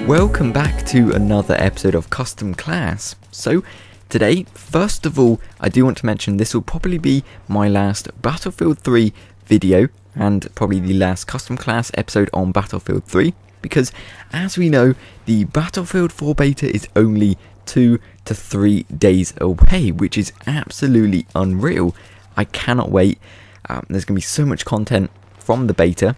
Welcome back to another episode of Custom Class. So today, first of all, I do want to mention this will probably be my last Battlefield 3 video and probably the last Custom Class episode on Battlefield 3 because as we know, the Battlefield 4 beta is only 2 to 3 days away, which is absolutely unreal. I cannot wait. There's going to be so much content from the beta.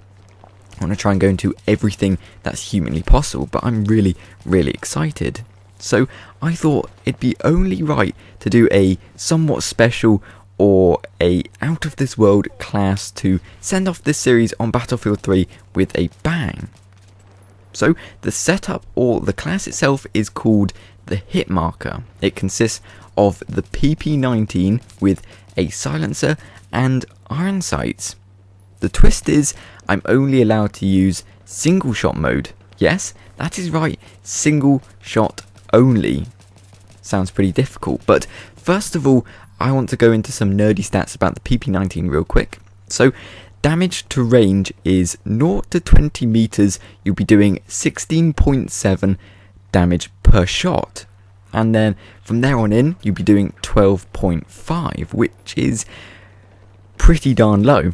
I want to try and go into everything that's humanly possible, but I'm really excited. So I thought it'd be only right to do a somewhat special or a out of this world class to send off this series on Battlefield 3 with a bang. So the setup or the class itself is called the Hitmarker. It consists of the PP19 with a silencer and iron sights. The twist is I'm only allowed to use single shot mode. Yes, that is right, single shot only. Sounds pretty difficult, but first of all, I want to go into some nerdy stats about the PP19 real quick. So, damage to range is 0 to 20 meters, you'll be doing 16.7 damage per shot. And then from there on in, you'll be doing 12.5, which is pretty darn low.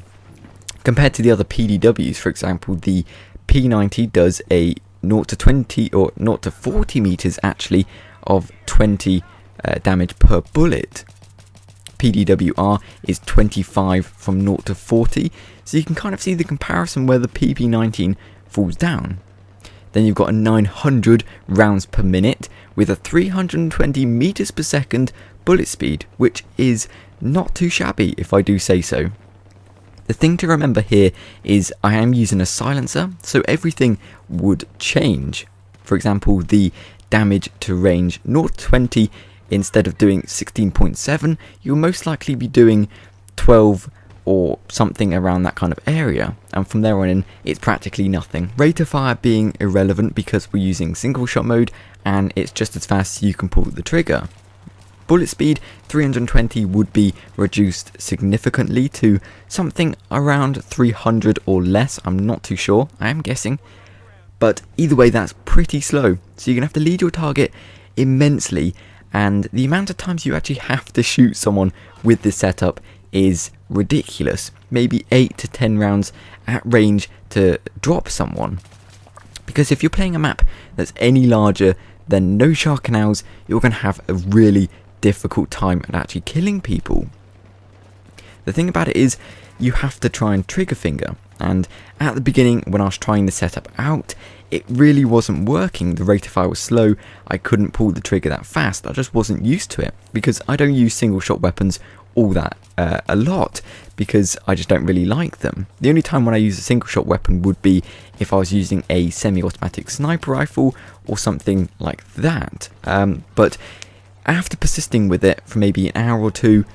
Compared to the other PDWs, for example, the P90 does a 0 to 20 or 0 to 40 meters actually of 20 damage per bullet. PDWR is 25 from 0 to 40, so you can kind of see the comparison where the PP19 falls down. Then you've got a 900 rounds per minute with a 320 meters per second bullet speed, which is not too shabby if I do say so. The thing to remember here is I am using a silencer, so everything would change. For example, the damage to range 0 to 20, instead of doing 16.7, you'll most likely be doing 12 or something around that kind of area. And from there on in, it's practically nothing. Rate of fire being irrelevant because we're using single shot mode and it's just as fast as you can pull the trigger. Bullet speed 320 would be reduced significantly to something around 300 or less. I'm not too sure, I am guessing. But either way, that's pretty slow. So you're going to have to lead your target immensely, and the amount of times you actually have to shoot someone with this setup is ridiculous. Maybe 8 to 10 rounds at range to drop someone. Because if you're playing a map that's any larger than no shower canals, you're going to have a really difficult time at actually killing people. The thing about it is you have to try and trigger finger, and at the beginning when I was trying the setup out, it really wasn't working. The rate of fire was slow, I couldn't pull the trigger that fast, I just wasn't used to it because I don't use single shot weapons all that a lot because I just don't really like them. The only time when I use a single shot weapon would be if I was using a semi-automatic sniper rifle or something like that, but after persisting with it for maybe an hour or two,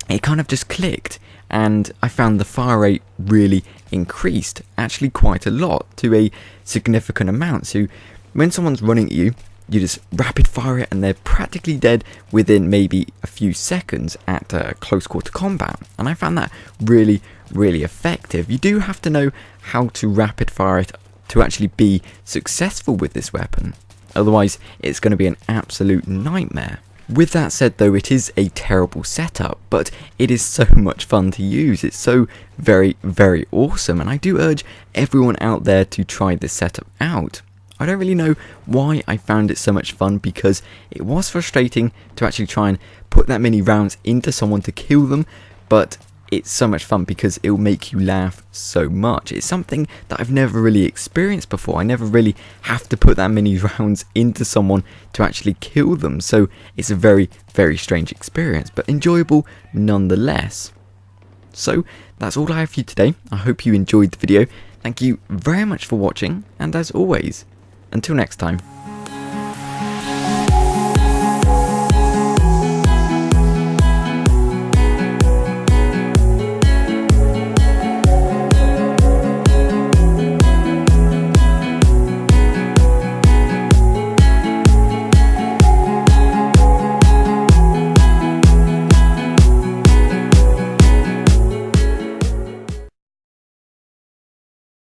it kind of just clicked and I found the fire rate really increased, actually quite a lot, to a significant amount. So when someone's running at you, you just rapid fire it and they're practically dead within maybe a few seconds at close quarter combat. And I found that really effective. You do have to know how to rapid fire it to actually be successful with this weapon. Otherwise, it's going to be an absolute nightmare. With that said though, it is a terrible setup, but it is so much fun to use. It's so very awesome, and I do urge everyone out there to try this setup out. I don't really know why I found it so much fun because it was frustrating to actually try and put that many rounds into someone to kill them, but it's so much fun because it will make you laugh so much. It's something that I've never really experienced before. I never really have to put that many rounds into someone to actually kill them. So it's a very strange experience, but enjoyable nonetheless. So that's all I have for you today. I hope you enjoyed the video. Thank you very much for watching, and as always, until next time.